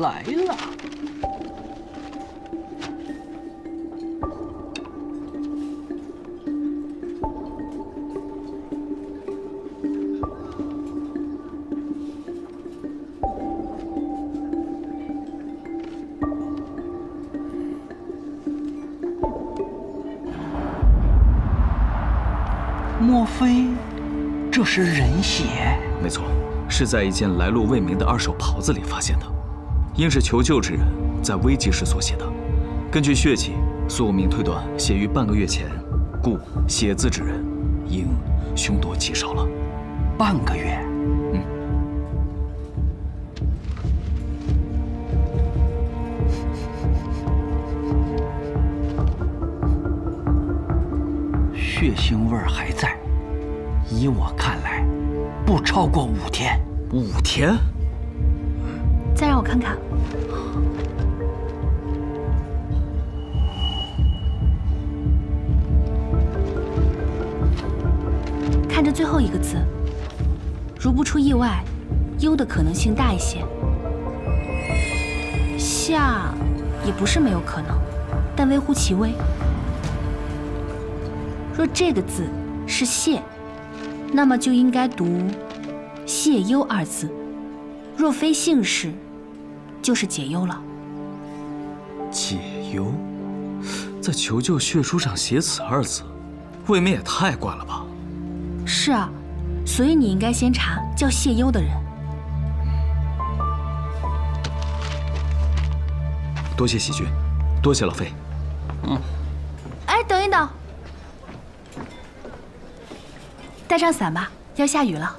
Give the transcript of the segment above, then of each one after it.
来了。莫非这是人血？没错，是在一件来路未明的二手袍子里发现的，应是求救之人在危急时所写的。根据血迹，苏有明推断写于半个月前，故写字之人应凶多吉少了。半个月？血腥味儿还在，依我看来，不超过5天。5天？再让我看看。看着最后一个字，如不出意外，忧的可能性大一些。夏也不是没有可能，但微乎其微。若这个字是谢，那么就应该读谢忧2字；若非姓氏，就是解忧了。解忧，在求救血书上写此2字，未免也太怪了吧？是啊，所以你应该先查叫谢忧的人。多谢喜君，多谢老费。哎，等一等。带上伞吧，要下雨了。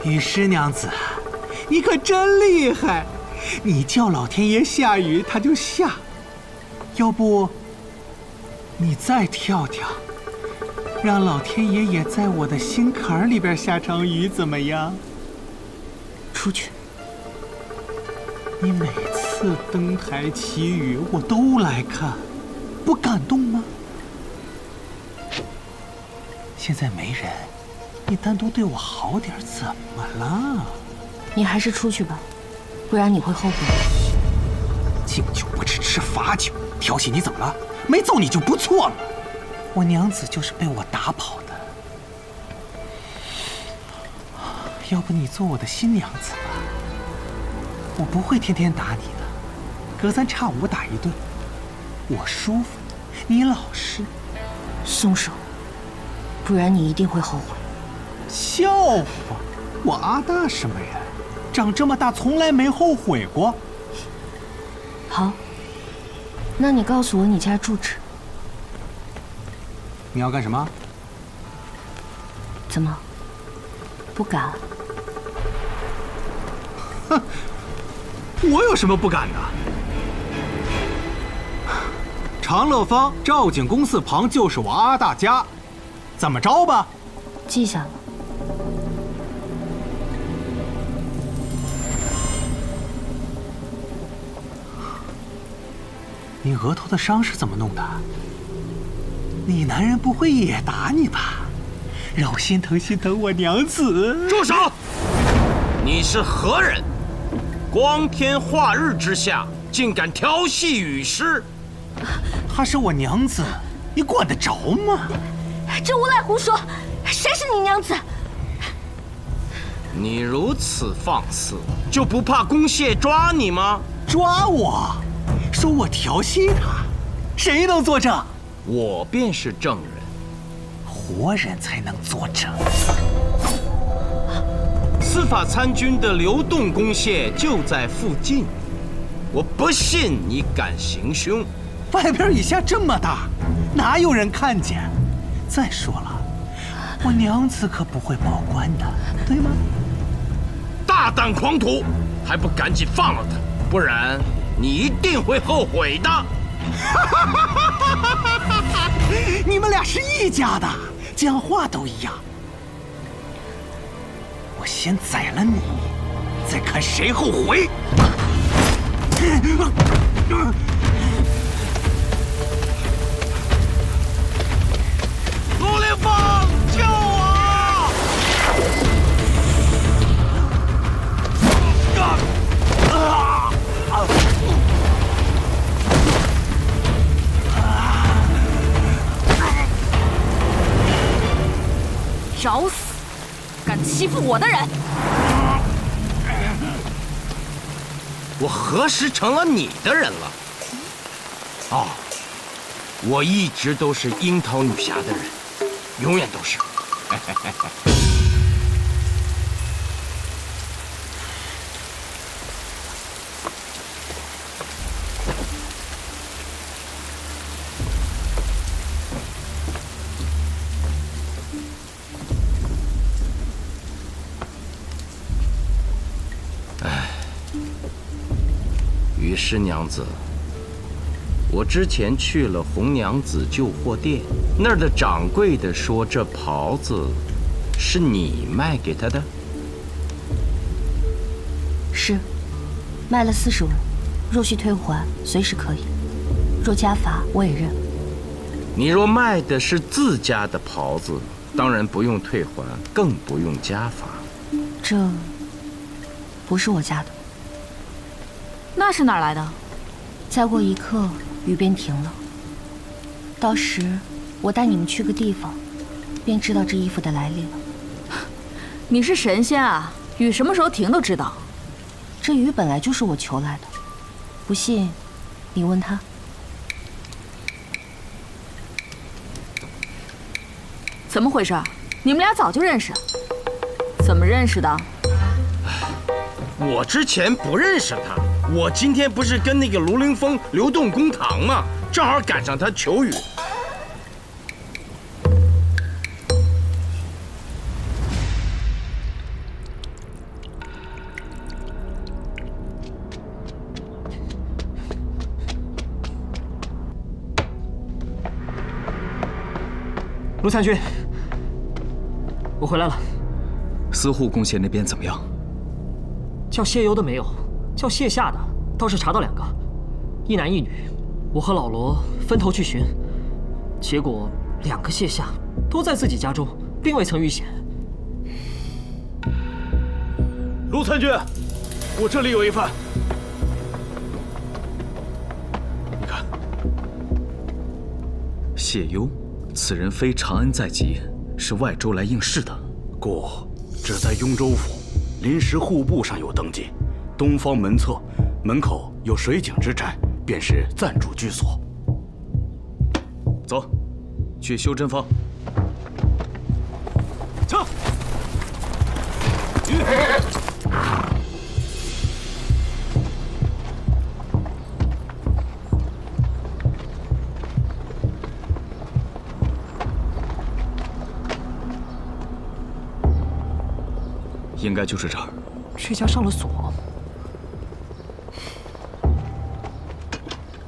雨师娘子，你可真厉害！你叫老天爷下雨，他就下。要不，你再跳跳，让老天爷也在我的心坎里边下场雨，怎么样？出去。你每次登台祈雨，我都来看，不感动吗？现在没人。你单独对我好点，怎么了？你还是出去吧，不然你会后悔。敬酒不吃吃罚酒，调戏你怎么了？没揍你就不错了。我娘子就是被我打跑的。要不你做我的新娘子吧，我不会天天打你的，隔3差5打1顿，我舒服，你老实。松手，不然你一定会后悔。笑话！我阿大什么人？长这么大从来没后悔过。好，那你告诉我你家住址。你要干什么？怎么？不敢？哼，我有什么不敢的？长乐坊赵景公寺旁就是我阿大家，怎么着吧？记下了。你额头的伤是怎么弄的？你男人不会也打你吧？让我心疼心疼我娘子。住手！你是何人？光天化日之下，竟敢调戏雨师！她是我娘子，你管得着吗？这无赖胡说！谁是你娘子？你如此放肆，就不怕公谢抓你吗？抓我？说我调戏他，谁能作证？我便是证人。活人才能作证。司法参军的流动公廨就在附近，我不信你敢行凶。外边雨下这么大，哪有人看见？再说了，我娘子可不会报官的，对吗？大胆狂徒，还不赶紧放了他！不然你一定会后悔的。你们俩是一家的，讲话都一样。我先宰了你，再看谁后悔。陆凌风，救我！找死！敢欺负我的人！我何时成了你的人了？哦，我一直都是樱桃女侠的人，永远都是。雨师娘子，我之前去了红娘子旧货店，那儿的掌柜的说这袍子是你卖给他的。是，卖了40文，若需退还，随时可以。若加罚，我也认。你若卖的是自家的袍子，当然不用退还，更不用加罚。这不是我家的。那是哪儿来的？再过一刻，雨便停了。到时我带你们去个地方，便知道这衣服的来历了。你是神仙啊，雨什么时候停都知道。这雨本来就是我求来的，不信，你问他。怎么回事？你们俩早就认识？怎么认识的？我之前不认识他，我今天不是跟那个卢凌风流动公堂吗？正好赶上他求雨。陆参军，我回来了。司户贡献那边怎么样？叫谢优的没有，叫谢夏的倒是查到2个，一男一女。我和老罗分头去寻，结果2个谢夏都在自己家中，并未曾遇险。陆参军，我这里有一份，你看。谢优，此人非长安在籍，是外州来应试的。故只在雍州府临时户部上有登记，东方门侧门口有水井之宅，便是暂住居所。走，去修真坊。撤。应该就是这儿。这家上了锁。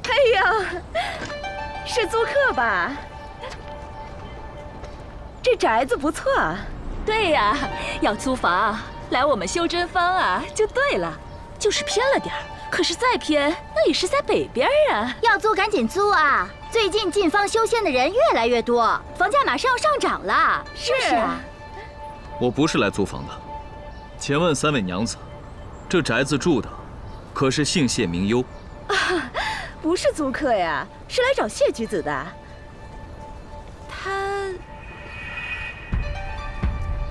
哎呀，是租客吧？这宅子不错啊。对呀，要租房来我们修真坊啊，就对了。就是偏了点儿，可是再偏那也是在北边啊。要租赶紧租啊！最近进坊修仙的人越来越多，房价马上要上涨了。是啊。我不是来租房的。请问3位娘子，这宅子住的可是姓谢名优？啊，不是租客呀，是来找谢居子的。他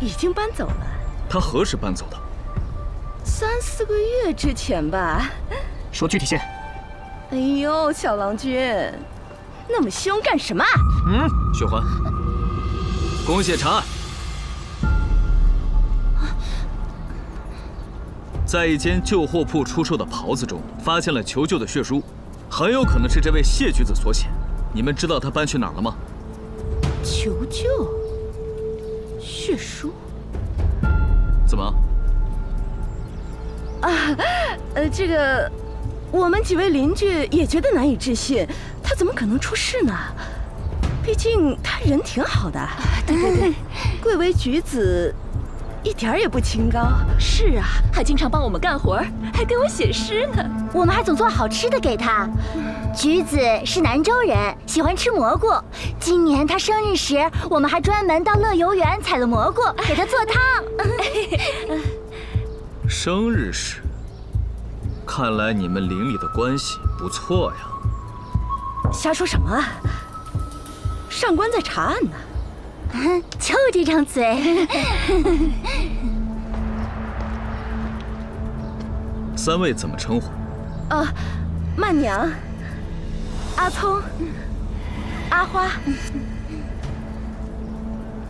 已经搬走了。他何时搬走的？3、4个月之前吧。说具体些。哎呦，小郎君，那么凶干什么？薛欢，公谢查案。在一间旧货铺出售的袍子中，发现了求救的血书，很有可能是这位谢居子所写。你们知道他搬去哪儿了吗？求救？血书？怎么？啊，这个，我们几位邻居也觉得难以置信，他怎么可能出事呢？毕竟他人挺好的。对，贵为举子，一点儿也不清高。是啊，还经常帮我们干活，还给我写诗呢。我们还总做好吃的给他。橘子是南州人，喜欢吃蘑菇。今年他生日时，我们还专门到乐游园采了蘑菇，给他做汤。生日时，看来你们邻里的关系不错呀。瞎说什么啊！上官在查案呢。就这张嘴。三位怎么称呼？曼娘、阿聪、阿花。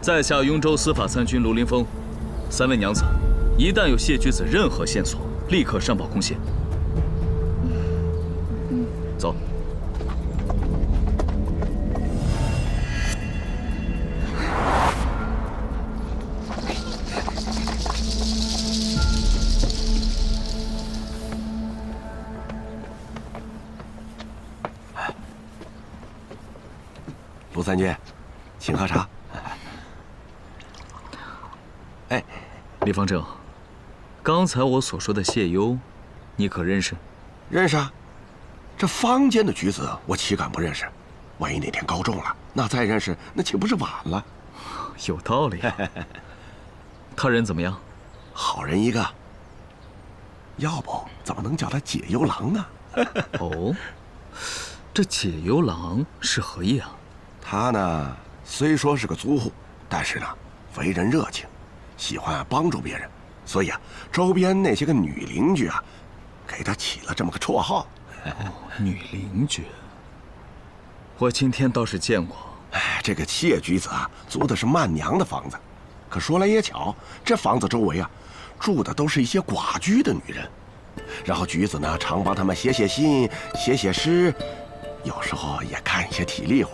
在下雍州司法参军卢林峰。三位娘子，一旦有谢举子任何线索，立刻上报公谢。走。卢三军，请喝茶。哎，李方正，刚才我所说的谢优，你可认识？认识啊，这坊间的举子我岂敢不认识？万一哪天高中了，那再认识那岂不是晚了？有道理。他人怎么样？好人一个。要不怎么能叫他解忧郎呢？哦，这解忧郎是何意啊？他呢，虽说是个租户，但是呢，为人热情，喜欢帮助别人，所以啊，周边那些个女邻居啊，给他起了这么个绰号。女邻居，我今天倒是见过。这个谢举子啊，租的是曼娘的房子，可说来也巧，这房子周围啊，住的都是一些寡居的女人，然后举子呢，常帮他们写写信、写写诗。有时候也干一些体力活，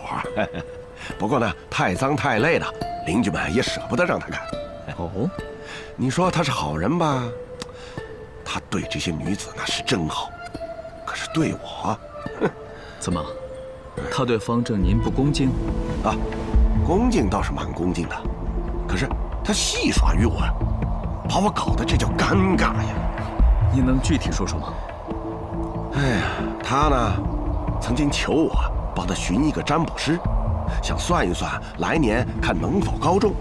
不过呢，太脏太累了，邻居们也舍不得让他干。哦，你说他是好人吧？他对这些女子那是真好，可是对我，怎么？他对方正您不恭敬？啊，恭敬倒是蛮恭敬的，可是他戏耍于我，把我搞得这叫尴尬呀。你能具体说说吗？哎呀，他呢？曾经求我帮他寻一个占卜师，想算一算来年看能否高中。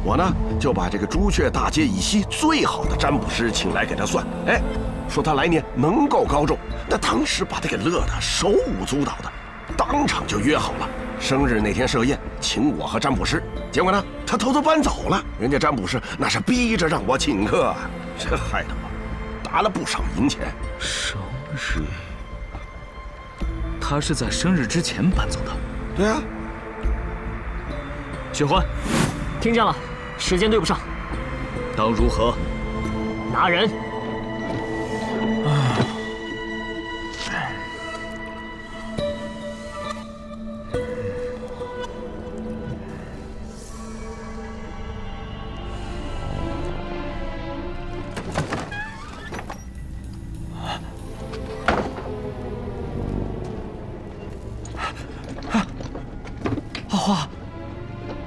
我呢就把这个朱雀大街以西最好的占卜师请来给他算，说他来年能够高中。那当时把他给乐得手舞足蹈的，当场就约好了生日那天设宴，请我和占卜师。结果呢，他偷偷搬走了，人家占卜师那是逼着让我请客，这害得我打了不少银钱。生日。他是在生日之前搬走的。对啊。薛欢，听见了，时间对不上。当如何？拿人。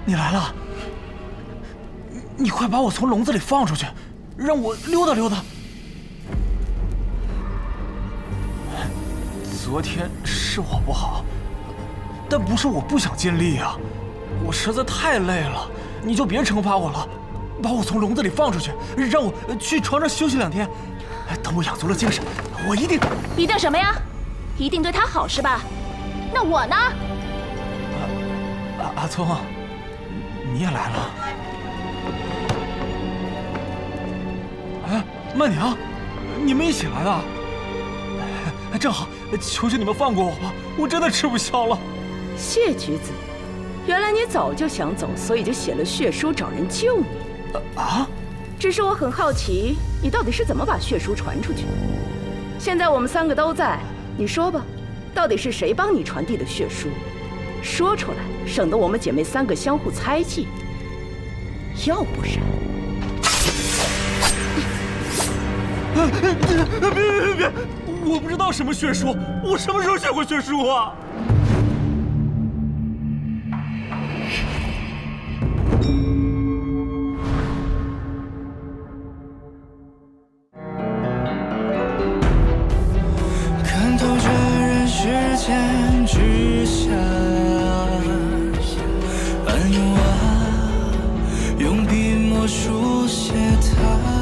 你来了，你快把我从笼子里放出去，让我溜达溜达。昨天是我不好，但不是我不想尽力啊，我实在太累了，你就别惩罚我了，把我从笼子里放出去，让我去床上休息2天，等我养足了精神，我一定……一定什么呀？一定对他好是吧？那我呢？阿聪，你也来了。哎，曼娘，你们一起来的？正好，求求你们放过我吧，我真的吃不消了。谢举子，原来你早就想走，所以就写了血书找人救你。只是我很好奇，你到底是怎么把血书传出去？现在我们3个都在，你说吧，到底是谁帮你传递的血书？说出来，省得我们姐妹3个相互猜忌。要不然……别！我不知道什么血书，我什么时候学过血书啊？看透这人世间之下，暗涌啊，用笔墨书写它。